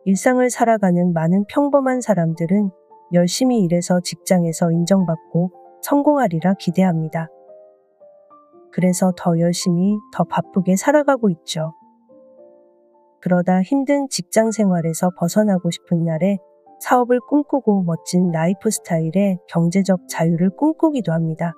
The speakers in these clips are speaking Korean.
일상을 살아가는 많은 평범한 사람들은 열심히 일해서 직장에서 인정받고 성공하리라 기대합니다. 그래서 더 열심히, 더 바쁘게 살아가고 있죠. 그러다 힘든 직장 생활에서 벗어나고 싶은 날에 사업을 꿈꾸고 멋진 라이프 스타일의 경제적 자유를 꿈꾸기도 합니다.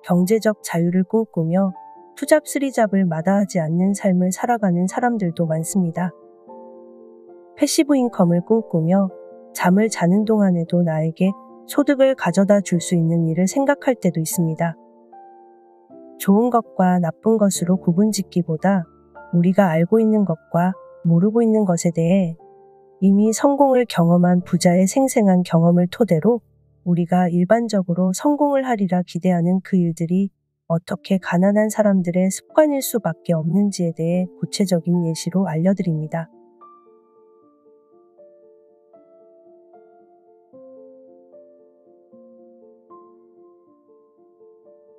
경제적 자유를 꿈꾸며 투잡 쓰리잡을 마다하지 않는 삶을 살아가는 사람들도 많습니다. 패시브 인컴을 꿈꾸며 잠을 자는 동안에도 나에게 소득을 가져다 줄 수 있는 일을 생각할 때도 있습니다. 좋은 것과 나쁜 것으로 구분짓기보다 우리가 알고 있는 것과 모르고 있는 것에 대해 이미 성공을 경험한 부자의 생생한 경험을 토대로 우리가 일반적으로 성공을 하리라 기대하는 그 일들이 어떻게 가난한 사람들의 습관일 수밖에 없는지에 대해 구체적인 예시로 알려드립니다.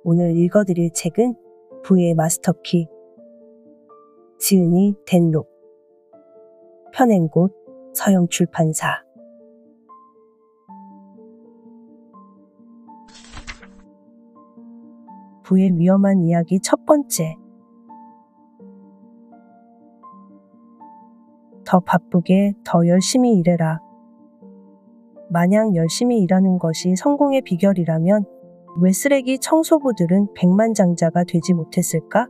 오늘 읽어드릴 책은 부의 마스터키, 지은이 댄록, 펴낸 곳 서영출판사. 부의 위험한 이야기 첫 번째. 더 바쁘게, 더 열심히 일해라. 마냥 열심히 일하는 것이 성공의 비결이라면 왜 쓰레기 청소부들은 백만장자가 되지 못했을까?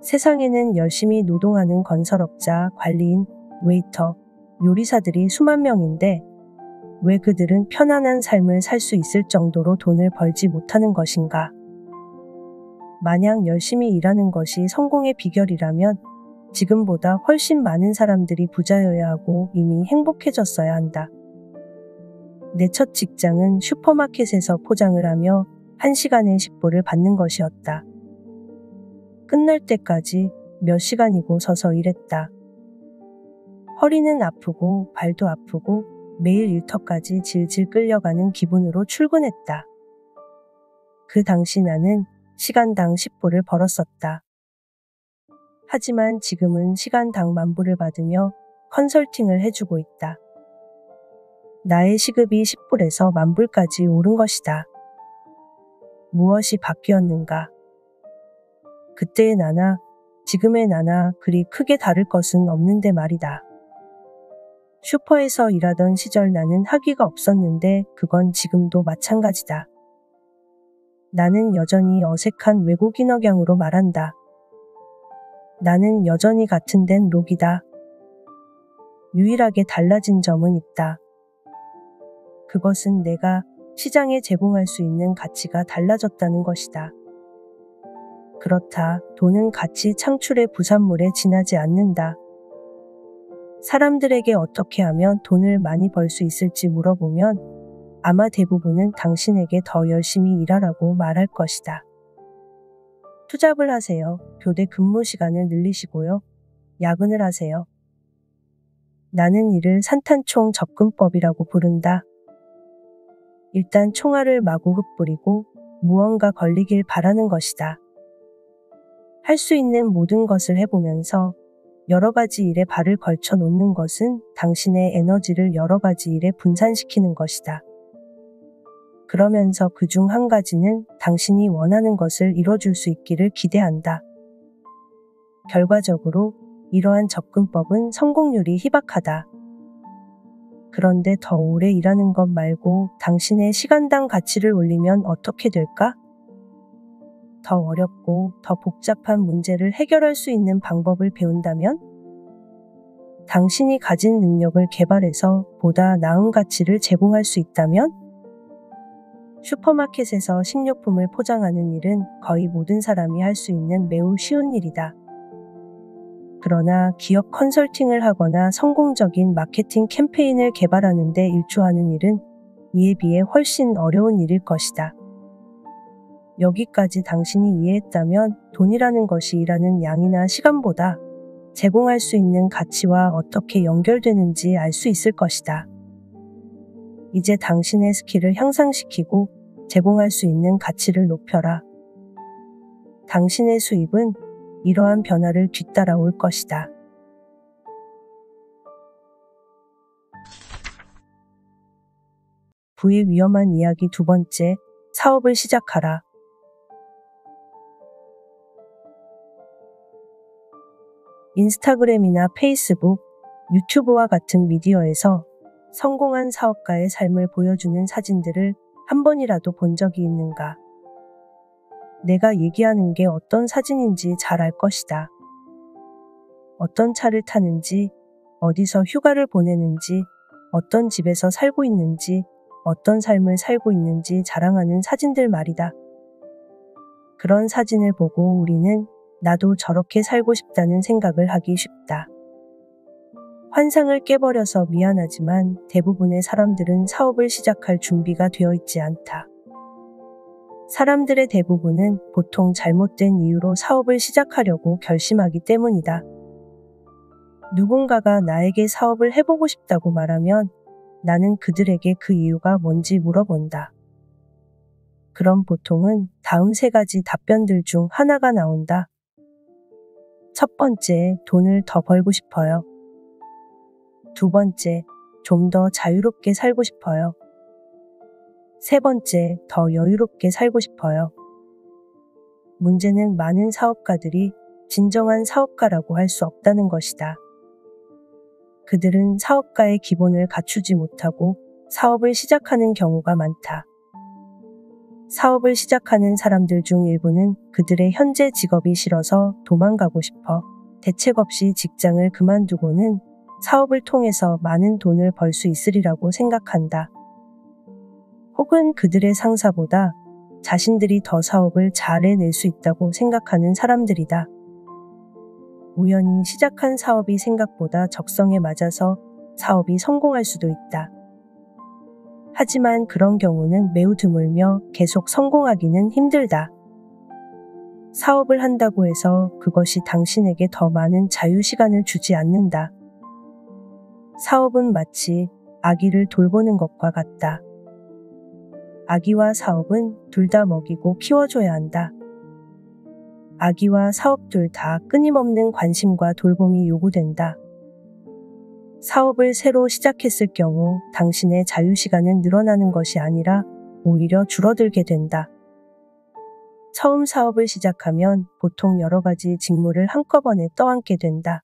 세상에는 열심히 노동하는 건설업자, 관리인, 웨이터, 요리사들이 수만 명인데 왜 그들은 편안한 삶을 살 수 있을 정도로 돈을 벌지 못하는 것인가? 마냥 열심히 일하는 것이 성공의 비결이라면 지금보다 훨씬 많은 사람들이 부자여야 하고 이미 행복해졌어야 한다. 내 첫 직장은 슈퍼마켓에서 포장을 하며 1시간의 식보를 받는 것이었다. 끝날 때까지 몇 시간이고 서서 일했다. 허리는 아프고 발도 아프고 매일 일터까지 질질 끌려가는 기분으로 출근했다. 그 당시 나는 시간당 10불을 벌었었다. 하지만 지금은 시간당 10,000불을 받으며 컨설팅을 해주고 있다. 나의 시급이 10불에서 10,000불까지 오른 것이다. 무엇이 바뀌었는가? 그때의 나나 지금의 나나 그리 크게 다를 것은 없는데 말이다. 슈퍼에서 일하던 시절 나는 학위가 없었는데 그건 지금도 마찬가지다. 나는 여전히 어색한 외국인 억양으로 말한다. 나는 여전히 같은 덴 록이다. 유일하게 달라진 점은 있다. 그것은 내가 시장에 제공할 수 있는 가치가 달라졌다는 것이다. 그렇다. 돈은 가치 창출의 부산물에 지나지 않는다. 사람들에게 어떻게 하면 돈을 많이 벌 수 있을지 물어보면 아마 대부분은 당신에게 더 열심히 일하라고 말할 것이다. 투잡을 하세요. 교대 근무 시간을 늘리시고요. 야근을 하세요. 나는 이를 산탄총 접근법이라고 부른다. 일단 총알을 마구 흩뿌리고 무언가 걸리길 바라는 것이다. 할 수 있는 모든 것을 해보면서 여러 가지 일에 발을 걸쳐 놓는 것은 당신의 에너지를 여러 가지 일에 분산시키는 것이다. 그러면서 그중 한 가지는 당신이 원하는 것을 이뤄줄 수 있기를 기대한다. 결과적으로 이러한 접근법은 성공률이 희박하다. 그런데 더 오래 일하는 것 말고 당신의 시간당 가치를 올리면 어떻게 될까? 더 어렵고 더 복잡한 문제를 해결할 수 있는 방법을 배운다면? 당신이 가진 능력을 개발해서 보다 나은 가치를 제공할 수 있다면? 슈퍼마켓에서 식료품을 포장하는 일은 거의 모든 사람이 할 수 있는 매우 쉬운 일이다. 그러나 기업 컨설팅을 하거나 성공적인 마케팅 캠페인을 개발하는 데 일조하는 일은 이에 비해 훨씬 어려운 일일 것이다. 여기까지 당신이 이해했다면 돈이라는 것이 일하는 양이나 시간보다 제공할 수 있는 가치와 어떻게 연결되는지 알 수 있을 것이다. 이제 당신의 스킬을 향상시키고 제공할 수 있는 가치를 높여라. 당신의 수입은 이러한 변화를 뒤따라올 것이다. 부의 위험한 이야기 두 번째, 사업을 시작하라. 인스타그램이나 페이스북, 유튜브와 같은 미디어에서 성공한 사업가의 삶을 보여주는 사진들을 한 번이라도 본 적이 있는가? 내가 얘기하는 게 어떤 사진인지 잘 알 것이다. 어떤 차를 타는지, 어디서 휴가를 보내는지, 어떤 집에서 살고 있는지, 어떤 삶을 살고 있는지 자랑하는 사진들 말이다. 그런 사진을 보고 우리는 나도 저렇게 살고 싶다는 생각을 하기 쉽다. 환상을 깨버려서 미안하지만 대부분의 사람들은 사업을 시작할 준비가 되어 있지 않다. 사람들의 대부분은 보통 잘못된 이유로 사업을 시작하려고 결심하기 때문이다. 누군가가 나에게 사업을 해보고 싶다고 말하면 나는 그들에게 그 이유가 뭔지 물어본다. 그럼 보통은 다음 세 가지 답변들 중 하나가 나온다. 첫 번째, 돈을 더 벌고 싶어요. 두 번째, 좀 더 자유롭게 살고 싶어요. 세 번째, 더 여유롭게 살고 싶어요. 문제는 많은 사업가들이 진정한 사업가라고 할 수 없다는 것이다. 그들은 사업가의 기본을 갖추지 못하고 사업을 시작하는 경우가 많다. 사업을 시작하는 사람들 중 일부는 그들의 현재 직업이 싫어서 도망가고 싶어 대책 없이 직장을 그만두고는 사업을 통해서 많은 돈을 벌 수 있으리라고 생각한다. 혹은 그들의 상사보다 자신들이 더 사업을 잘 해낼 수 있다고 생각하는 사람들이다. 우연히 시작한 사업이 생각보다 적성에 맞아서 사업이 성공할 수도 있다. 하지만 그런 경우는 매우 드물며 계속 성공하기는 힘들다. 사업을 한다고 해서 그것이 당신에게 더 많은 자유 시간을 주지 않는다. 사업은 마치 아기를 돌보는 것과 같다. 아기와 사업은 둘 다 먹이고 키워줘야 한다. 아기와 사업 둘 다 끊임없는 관심과 돌봄이 요구된다. 사업을 새로 시작했을 경우 당신의 자유시간은 늘어나는 것이 아니라 오히려 줄어들게 된다. 처음 사업을 시작하면 보통 여러 가지 직무를 한꺼번에 떠안게 된다.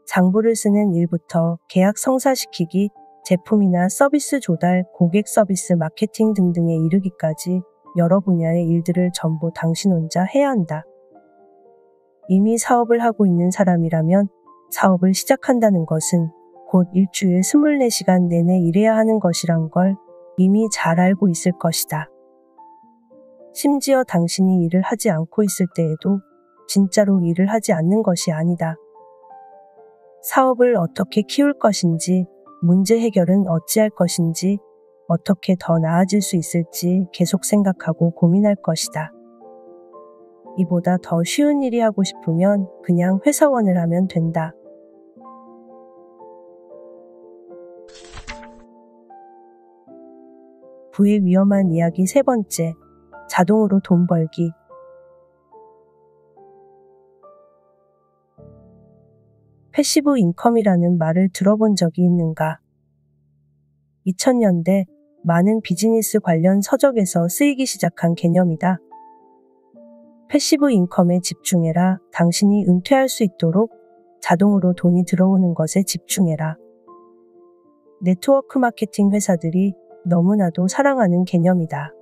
장부를 쓰는 일부터 계약 성사시키기, 제품이나 서비스 조달, 고객 서비스 마케팅 등등에 이르기까지 여러 분야의 일들을 전부 당신 혼자 해야 한다. 이미 사업을 하고 있는 사람이라면 사업을 시작한다는 것은 곧 일주일 24시간 내내 일해야 하는 것이란 걸 이미 잘 알고 있을 것이다. 심지어 당신이 일을 하지 않고 있을 때에도 진짜로 일을 하지 않는 것이 아니다. 사업을 어떻게 키울 것인지, 문제 해결은 어찌할 것인지, 어떻게 더 나아질 수 있을지 계속 생각하고 고민할 것이다. 이보다 더 쉬운 일이 하고 싶으면 그냥 회사원을 하면 된다. 부의 위험한 이야기 세 번째, 자동으로 돈 벌기. 패시브 인컴이라는 말을 들어본 적이 있는가? 2000년대 많은 비즈니스 관련 서적에서 쓰이기 시작한 개념이다. 패시브 인컴에 집중해라. 당신이 은퇴할 수 있도록 자동으로 돈이 들어오는 것에 집중해라. 네트워크 마케팅 회사들이 너무나도 사랑하는 개념이다.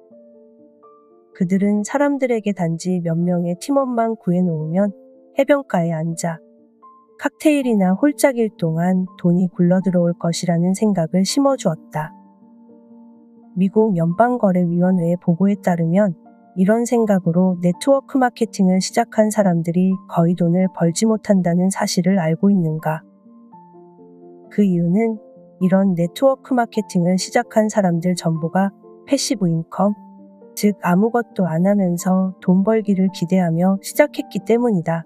그들은 사람들에게 단지 몇 명의 팀원만 구해놓으면 해변가에 앉아 칵테일이나 홀짝일 동안 돈이 굴러들어올 것이라는 생각을 심어주었다. 미국 연방거래위원회의 보고에 따르면 이런 생각으로 네트워크 마케팅을 시작한 사람들이 거의 돈을 벌지 못한다는 사실을 알고 있는가? 그 이유는 이런 네트워크 마케팅을 시작한 사람들 전부가 패시브 인컴, 즉 아무것도 안 하면서 돈 벌기를 기대하며 시작했기 때문이다.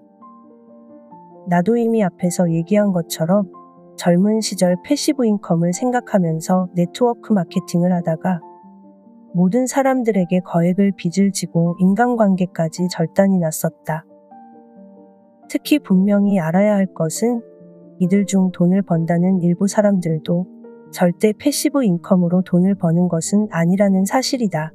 나도 이미 앞에서 얘기한 것처럼 젊은 시절 패시브 인컴을 생각하면서 네트워크 마케팅을 하다가 모든 사람들에게 거액을 빚을 지고 인간관계까지 절단이 났었다. 특히 분명히 알아야 할 것은 이들 중 돈을 번다는 일부 사람들도 절대 패시브 인컴으로 돈을 버는 것은 아니라는 사실이다.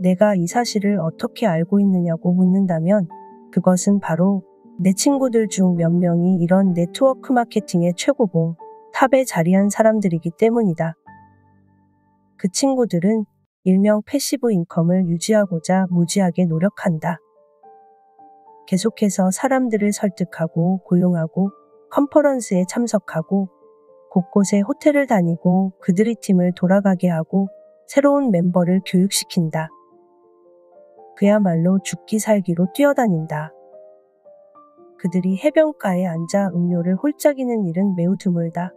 내가 이 사실을 어떻게 알고 있느냐고 묻는다면 그것은 바로 내 친구들 중 몇 명이 이런 네트워크 마케팅의 최고봉, 탑에 자리한 사람들이기 때문이다. 그 친구들은 일명 패시브 인컴을 유지하고자 무지하게 노력한다. 계속해서 사람들을 설득하고 고용하고 컨퍼런스에 참석하고 곳곳에 호텔을 다니고 그들의 팀을 돌아가게 하고 새로운 멤버를 교육시킨다. 그야말로 죽기 살기로 뛰어다닌다. 그들이 해변가에 앉아 음료를 홀짝이는 일은 매우 드물다.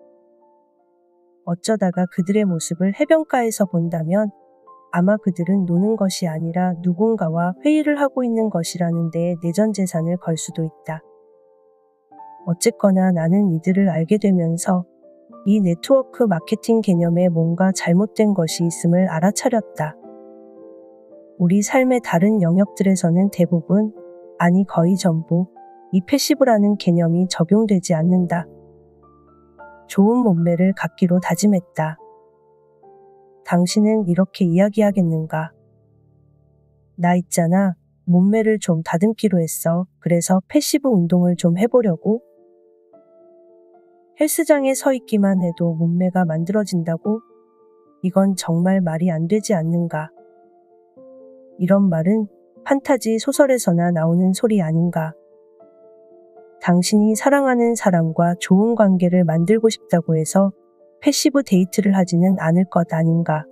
어쩌다가 그들의 모습을 해변가에서 본다면 아마 그들은 노는 것이 아니라 누군가와 회의를 하고 있는 것이라는 데에 내전 재산을 걸 수도 있다. 어쨌거나 나는 이들을 알게 되면서 이 네트워크 마케팅 개념에 뭔가 잘못된 것이 있음을 알아차렸다. 우리 삶의 다른 영역들에서는 대부분, 아니 거의 전부, 이 패시브라는 개념이 적용되지 않는다. 좋은 몸매를 갖기로 다짐했다. 당신은 이렇게 이야기하겠는가? 나 있잖아. 몸매를 좀 다듬기로 했어. 그래서 패시브 운동을 좀 해보려고. 헬스장에 서 있기만 해도 몸매가 만들어진다고? 이건 정말 말이 안 되지 않는가? 이런 말은 판타지 소설에서나 나오는 소리 아닌가? 당신이 사랑하는 사람과 좋은 관계를 만들고 싶다고 해서 패시브 데이트를 하지는 않을 것 아닌가?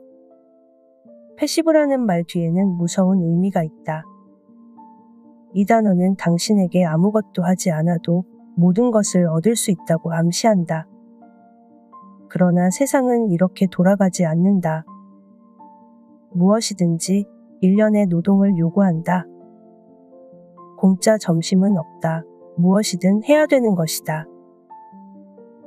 패시브라는 말 뒤에는 무서운 의미가 있다. 이 단어는 당신에게 아무것도 하지 않아도 모든 것을 얻을 수 있다고 암시한다. 그러나 세상은 이렇게 돌아가지 않는다. 무엇이든지 일련의 노동을 요구한다. 공짜 점심은 없다. 무엇이든 해야 되는 것이다.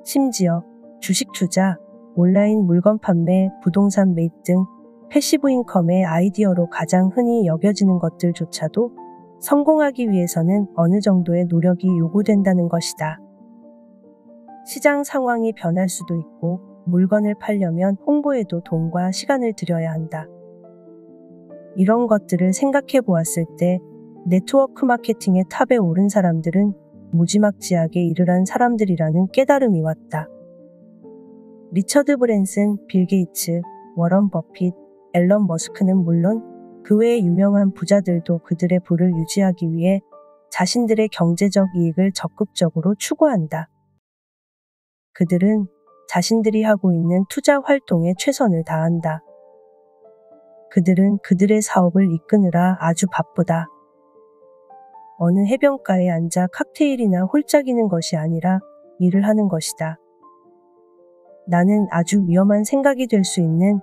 심지어 주식 투자, 온라인 물건 판매, 부동산 매입 등 패시브 인컴의 아이디어로 가장 흔히 여겨지는 것들조차도 성공하기 위해서는 어느 정도의 노력이 요구된다는 것이다. 시장 상황이 변할 수도 있고 물건을 팔려면 홍보에도 돈과 시간을 들여야 한다. 이런 것들을 생각해 보았을 때 네트워크 마케팅의 탑에 오른 사람들은 무지막지하게 일을 한 사람들이라는 깨달음이 왔다. 리처드 브랜슨, 빌 게이츠, 워런 버핏, 앨런 머스크는 물론 그 외의 유명한 부자들도 그들의 부를 유지하기 위해 자신들의 경제적 이익을 적극적으로 추구한다. 그들은 자신들이 하고 있는 투자 활동에 최선을 다한다. 그들은 그들의 사업을 이끄느라 아주 바쁘다. 어느 해변가에 앉아 칵테일이나 홀짝이는 것이 아니라 일을 하는 것이다. 나는 아주 위험한 생각이 될 수 있는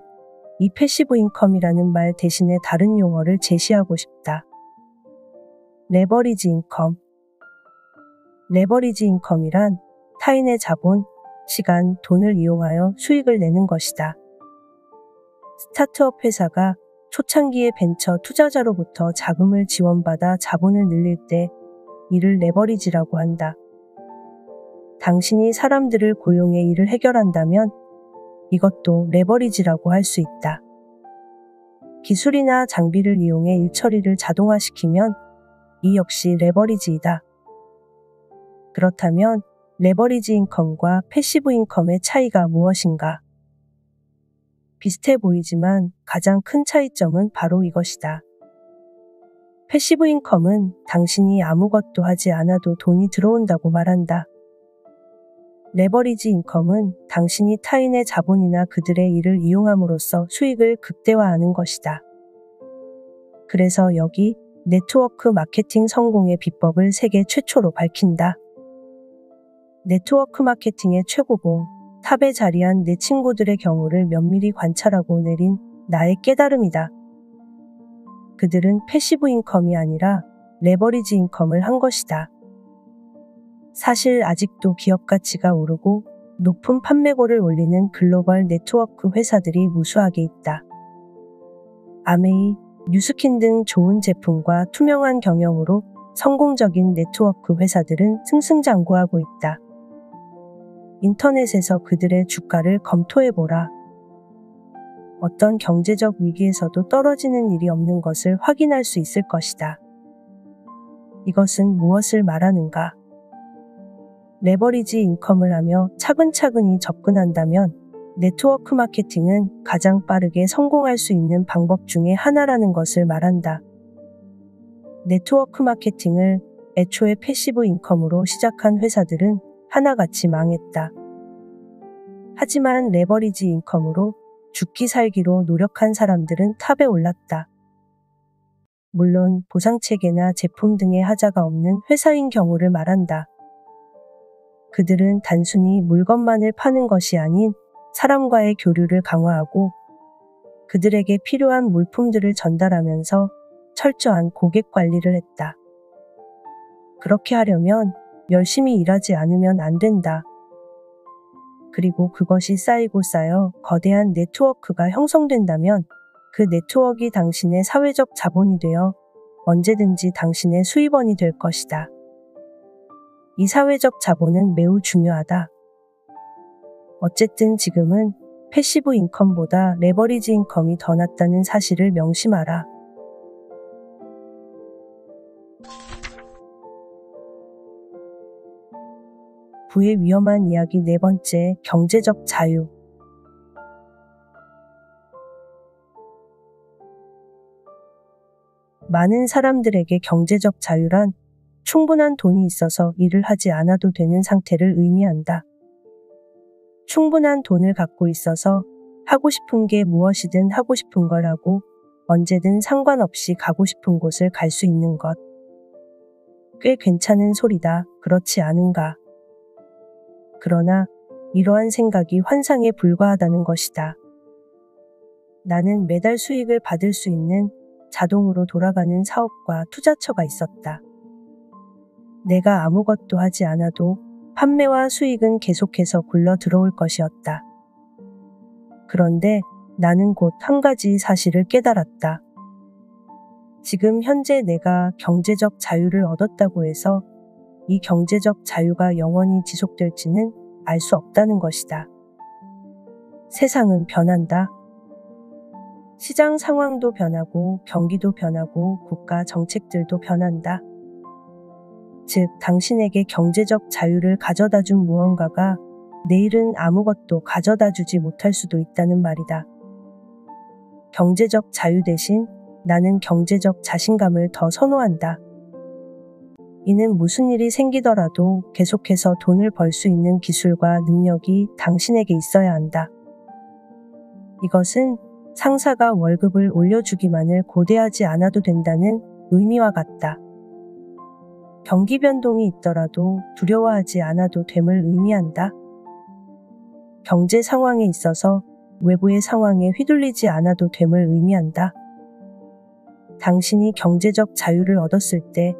이 패시브 인컴이라는 말 대신에 다른 용어를 제시하고 싶다. 레버리지 인컴. 레버리지 인컴이란 타인의 자본, 시간, 돈을 이용하여 수익을 내는 것이다. 스타트업 회사가 초창기의 벤처 투자자로부터 자금을 지원받아 자본을 늘릴 때 이를 레버리지라고 한다. 당신이 사람들을 고용해 일을 해결한다면 이것도 레버리지라고 할 수 있다. 기술이나 장비를 이용해 일 처리를 자동화시키면 이 역시 레버리지이다. 그렇다면 레버리지 인컴과 패시브 인컴의 차이가 무엇인가? 비슷해 보이지만 가장 큰 차이점은 바로 이것이다. 패시브 인컴은 당신이 아무것도 하지 않아도 돈이 들어온다고 말한다. 레버리지 인컴은 당신이 타인의 자본이나 그들의 일을 이용함으로써 수익을 극대화하는 것이다. 그래서 여기 네트워크 마케팅 성공의 비법을 세계 최초로 밝힌다. 네트워크 마케팅의 최고봉, 탑에 자리한 내 친구들의 경우를 면밀히 관찰하고 내린 나의 깨달음이다. 그들은 패시브 인컴이 아니라 레버리지 인컴을 한 것이다. 사실 아직도 기업 가치가 오르고 높은 판매고를 올리는 글로벌 네트워크 회사들이 무수하게 있다. 아메이, 뉴스킨 등 좋은 제품과 투명한 경영으로 성공적인 네트워크 회사들은 승승장구하고 있다. 인터넷에서 그들의 주가를 검토해보라. 어떤 경제적 위기에서도 떨어지는 일이 없는 것을 확인할 수 있을 것이다. 이것은 무엇을 말하는가? 레버리지 인컴을 하며 차근차근히 접근한다면 네트워크 마케팅은 가장 빠르게 성공할 수 있는 방법 중에 하나라는 것을 말한다. 네트워크 마케팅을 애초에 패시브 인컴으로 시작한 회사들은 하나같이 망했다. 하지만 레버리지 인컴으로 죽기 살기로 노력한 사람들은 탑에 올랐다. 물론 보상체계나 제품 등의 하자가 없는 회사인 경우를 말한다. 그들은 단순히 물건만을 파는 것이 아닌 사람과의 교류를 강화하고 그들에게 필요한 물품들을 전달하면서 철저한 고객 관리를 했다. 그렇게 하려면 열심히 일하지 않으면 안 된다. 그리고 그것이 쌓이고 쌓여 거대한 네트워크가 형성된다면 그 네트워크가 당신의 사회적 자본이 되어 언제든지 당신의 수입원이 될 것이다. 이 사회적 자본은 매우 중요하다. 어쨌든 지금은 패시브 인컴보다 레버리지 인컴이 더 낫다는 사실을 명심하라. 부의 위험한 이야기 네 번째, 경제적 자유. 많은 사람들에게 경제적 자유란 충분한 돈이 있어서 일을 하지 않아도 되는 상태를 의미한다. 충분한 돈을 갖고 있어서 하고 싶은 게 무엇이든 하고 싶은 걸 하고 언제든 상관없이 가고 싶은 곳을 갈 수 있는 것. 꽤 괜찮은 소리다. 그렇지 않은가? 그러나 이러한 생각이 환상에 불과하다는 것이다. 나는 매달 수익을 받을 수 있는 자동으로 돌아가는 사업과 투자처가 있었다. 내가 아무것도 하지 않아도 판매와 수익은 계속해서 굴러 들어올 것이었다. 그런데 나는 곧 한 가지 사실을 깨달았다. 지금 현재 내가 경제적 자유를 얻었다고 해서 이 경제적 자유가 영원히 지속될지는 알 수 없다는 것이다. 세상은 변한다. 시장 상황도 변하고 경기도 변하고 국가 정책들도 변한다. 즉, 당신에게 경제적 자유를 가져다 준 무언가가 내일은 아무것도 가져다 주지 못할 수도 있다는 말이다. 경제적 자유 대신 나는 경제적 자신감을 더 선호한다. 이는 무슨 일이 생기더라도 계속해서 돈을 벌 수 있는 기술과 능력이 당신에게 있어야 한다. 이것은 상사가 월급을 올려주기만을 고대하지 않아도 된다는 의미와 같다. 경기 변동이 있더라도 두려워하지 않아도 됨을 의미한다. 경제 상황에 있어서 외부의 상황에 휘둘리지 않아도 됨을 의미한다. 당신이 경제적 자유를 얻었을 때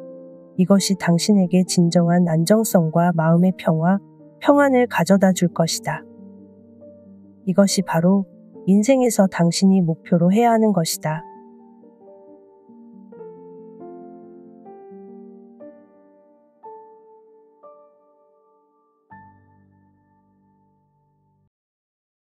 이것이 당신에게 진정한 안정성과 마음의 평안을 가져다 줄 것이다. 이것이 바로 인생에서 당신이 목표로 해야 하는 것이다.